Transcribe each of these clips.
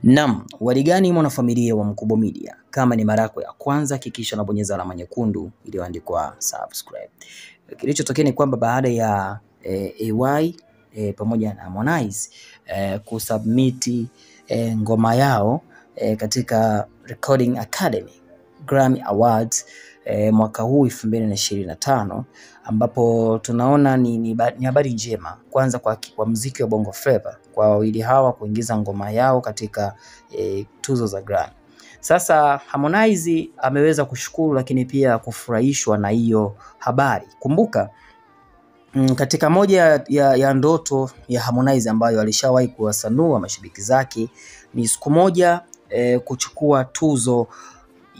Naam, waligani mwanafamilia wa Mkubwa Media. Kama ni mara yako ya kwanza hakikisha unabonyeza alama nyekundu iliyoandikwa subscribe. Kilichotokea ni kwamba baada ya AY pamoja na Harmonize kusubmit ngoma yao katika Recording Academy Grammy Awards mwaka huu 2025, ambapo tunaona ni habari njema kwanza kwa muziki wa Bongo Flava kwa wawili hawa kuingiza ngoma yao katika tuzo za Grammy. Sasa Harmonize ameweza kushukuru lakini pia kufurahishwa na hiyo habari. Kumbuka katika moja ya ndoto ya Harmonize ambayo alishawahi kuwasanua mashabiki zake ni siku moja kuchukua tuzo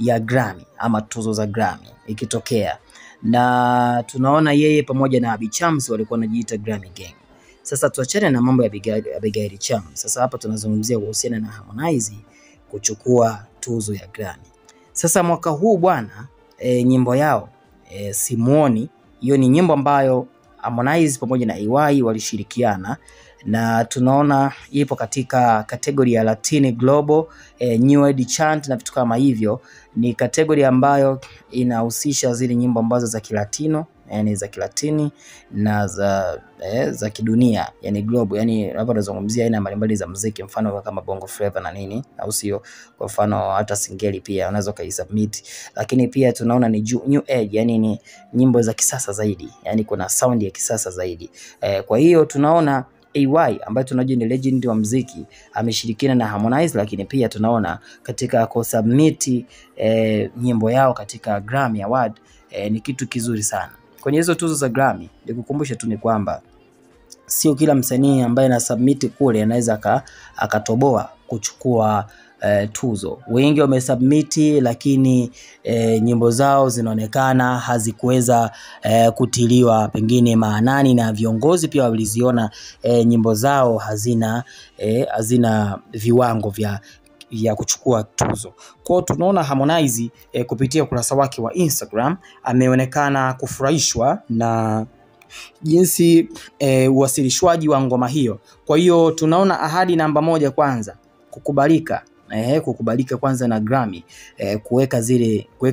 ya Grammy ama tuzo za Grammy ikitokea, na tunaona yeye pamoja na Abby Chams walikuwa wanajiita Grammy Gang. Sasa tuachane na mambo ya Abigail Chams. Sasa hapa tunazungumzia kuhusiana na Harmonize kuchukua tuzo ya Grammy. Sasa mwaka huu bwana, nyimbo yao Simuoni, hiyo ni nyimbo ambayo Harmonize pamoja na AY walishirikiana, na tunaona ipo katika kategori ya Latin Global New Age Chant na vitu kama hivyo. Ni kategori ambayo inahusisha zile nyimbo ambazo za Kilatino, yani za Kilatini na za kidunia, yani global. Yani hapa tunazungumzia aina mbalimbali za muziki, mfano kama Bongo Flava na nini, au sio? Kwa mfano hata singeli pia unaweza kaisubmit. Lakini pia tunaona ni New Age, yani ni nyimbo za kisasa zaidi, yani kuna sound ya kisasa zaidi. Kwa hiyo tunaona AY ambaye tunajua ni legend wa muziki ameshirikiana na Harmonize, lakini pia tunaona katika kusubmit nyimbo yao katika Grammy Award ni kitu kizuri sana. Kwenye hizo tuzo za Grammy, nikukumbusha tu ni kwamba sio kila msanii ambaye anasubmit kule anaweza akatoboa kuchukua tuzo. Wengi wamesubmit lakini nyimbo zao zinaonekana hazikuweza kutiliwa pengine maanani, na viongozi pia waliziona nyimbo zao hazina viwango vya kuchukua tuzo. Kwa tunaona Harmonize kupitia ukurasa wake wa Instagram ameonekana kufurahishwa na jinsi uwasilishwaji wa ngoma hiyo. Kwa hiyo tunaona ahadi namba moja kwanza kukubalika kwanza na Grammy, kuweka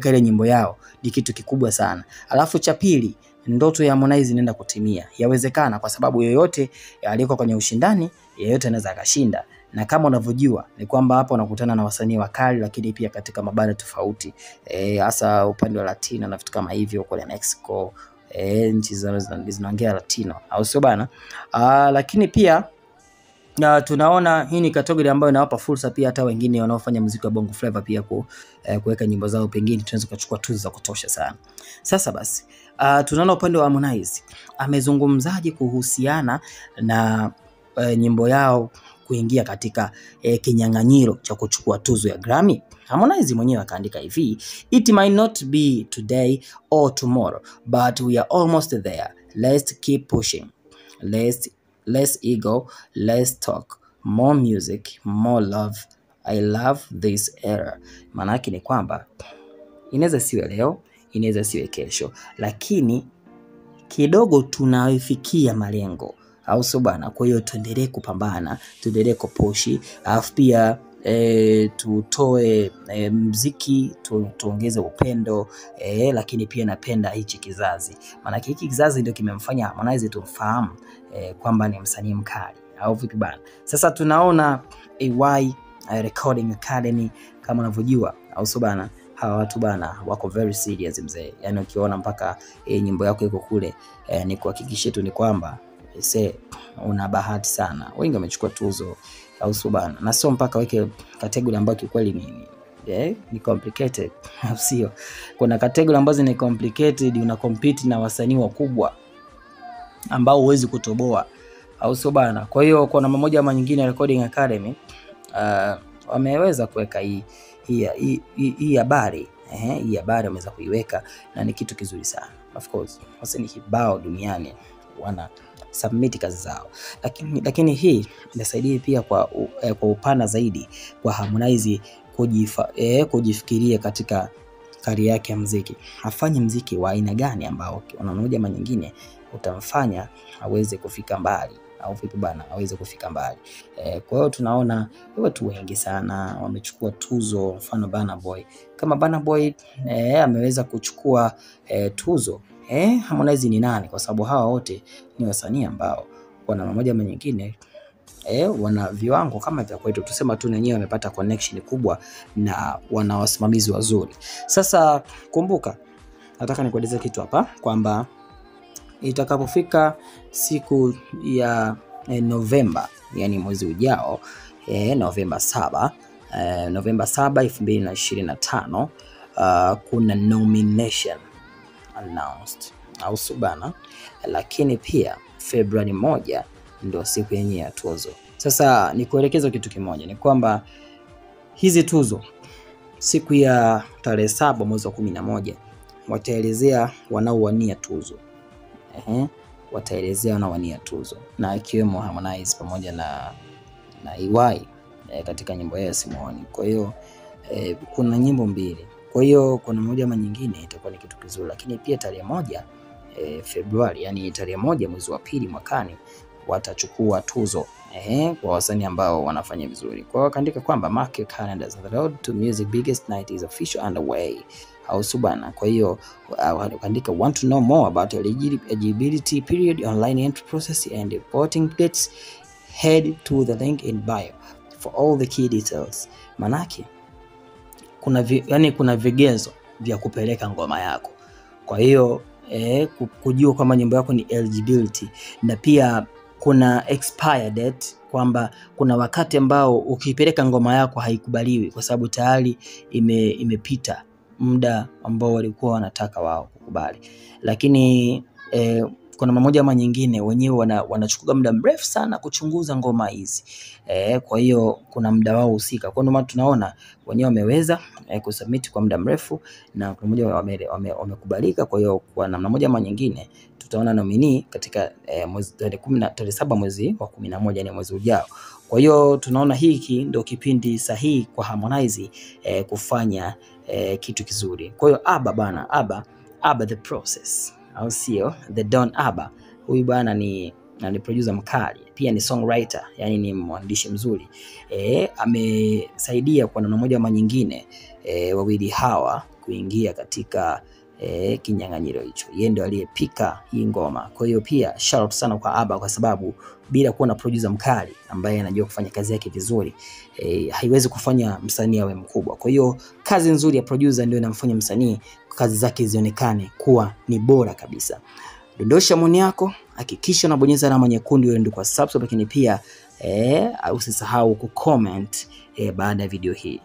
ile nyimbo yao ni kitu kikubwa sana. Alafu cha pili, ndoto ya Harmonize inaenda kutimia. Yawezekana kwa sababu yoyote aliyeko kwenye ushindani, yeyote anaweza akashinda. Na kama unavyojua ni kwamba hapa unakutana na wasanii wakali, lakini pia katika mabara tofauti, hasa upande wa Latino na vitu kama hivyo kwa Mexico, nchi zinaongea Latino, au sio bana? Lakini pia tunaona hii ni kategori ambayo inawapa fursa pia hata wengine wanaofanya muziki wa Bongo Flava pia kuweka nyimbo zao, pengine tunaweza kuchukua tuzo za kutosha sana. Sasa basi, tunaona upande wa Harmonize amezungumzaje kuhusiana na nyimbo yao kuingia katika kinyang'anyiro cha kuchukua tuzo ya Grammy. Harmonize mwenyewe akaandika hivi: "It might not be today or tomorrow, but we are almost there. Let's keep pushing. Less ego, less talk, more music, more love. I love this era." Maanake ni kwamba inaweza siwe leo, inaweza siwe kesho, lakini kidogo tunafikia malengo, au sio bana? Kwa hiyo tuendelee kupambana, tuendelee kupushi, alafu pia tutoe muziki, tuongeze upendo, lakini pia napenda hichi kizazi. Maana hiki kizazi ndio kimemfanya Harmonize tumfahamu kwamba ni msanii mkali, au vipi bana? Sasa tunaona AY Recording Academy kama unavyojua, au sio bana? Hawa watu bana wako very serious mzee. Yani ukiona mpaka nyimbo yako iko kule, ni kuhakikisha tu ni kwamba una bahati sana. Wengi wamechukua tuzo, au sio bana? Na sio mpaka weke category ambayo kikweli ni complicated, au sio? Kuna category ambazo ni complicated, una compete na wasanii wakubwa ambao huwezi kutoboa, au sio bana? Kwa hiyo kwa namna moja ama nyingine Recording Academy wameweza kuweka hii habari. Hii habari wameweza kuiweka na ni kitu kizuri sana. Of course wasanii kibao duniani wana submit kazi zao, lakini hii inasaidia pia kwa upana zaidi kwa Harmonize kujifikiria katika kari yake ya muziki. Afanye muziki wa aina gani ambao kwa namna moja ama nyingine utamfanya aweze kufika mbali, au vipi bana, aweze kufika mbali. Kwa hiyo tunaona watu wengi sana wamechukua tuzo, mfano Burna Boy. Kama Burna Boy ameweza kuchukua tuzo, Harmonize ni nani? Kwa sababu hawa wote ni wasanii ambao kwa namna moja ama nyingine wana viwango kama vya kwetu. Tusema tu wenyewe wamepata connection kubwa na wana wasimamizi wazuri. Sasa kumbuka, nataka nikueleze kitu hapa kwamba itakapofika siku ya Novemba, yani mwezi ujao, Novemba 7, 2025, kuna nomination announced au subana, lakini pia Februari 1 ndio siku yenyewe ya tuzo. Sasa nikuelekeza kitu kimoja, ni kwamba hizi tuzo siku ya tarehe 7 mwezi wa 11 wataelezea wanaowania tuzo. Wataelezea wanaowania tuzo, na ikiwemo Harmonize pamoja na EY katika nyimbo ya Simoni. Kwa hiyo kuna nyimbo mbili. Kwa hiyo kuna moja ama nyingine itakuwa ni kitu kizuri, lakini pia tarehe 1 Februari, yani tarehe 1 mwezi wa pili mwakani watachukua tuzo kwa wasanii ambao wanafanya vizuri. Kwa hiyo kaandika kwamba mark your calendars, the road to music biggest night is official underway au subana. Kwa hiyo kaandika want to know more about eligibility period, online entry process and voting dates, head to the link in bio for all the key details. Manake kuna vigezo vya kupeleka ngoma yako. Kwa hiyo kujua kama nyimbo yako ni eligibility, na pia kuna expire date, kwamba kuna wakati ambao ukipeleka ngoma yako haikubaliwi kwa sababu tayari imepita muda ambao walikuwa wanataka wao kukubali. Lakini kuna mmoja ama nyingine wenyewe wanachukua muda mrefu sana kuchunguza ngoma hizi. Kwa hiyo kuna muda wao husika. Kwa ndio tunaona wenyewe wameweza kusubmit kwa muda mrefu, na kuna mmoja wamekubalika. Kwa hiyo kwa namna moja ama nyingine tutaona nominee katika tarehe 7 mwezi wa 11, ni mwezi ujao. Kwa hiyo tunaona hiki ndio kipindi sahihi kwa Harmonize kufanya kitu kizuri. Kwa hiyo Abba the process, au sio? The Don Abba, huyu bwana ni producer mkali, pia ni songwriter, yani ni mwandishi mzuri. Amesaidia kwa namna moja ama nyingine wawili hawa kuingia katika kinyang'anyiro hicho. Yeye ndio aliyepika hii ngoma. Kwa hiyo pia shout out sana kwa Abba, kwa sababu bila kuwa na producer mkali ambaye anajua kufanya kazi yake vizuri, haiwezi kufanya msanii awe mkubwa. Kwa hiyo kazi nzuri ya producer ndio inamfanya msanii kazi zake zionekane kuwa ni bora kabisa. Dondosha maoni yako, hakikisha unabonyeza alama nyekundu ile ndio kwa subscribe, lakini pia usisahau kucomment baada ya video hii.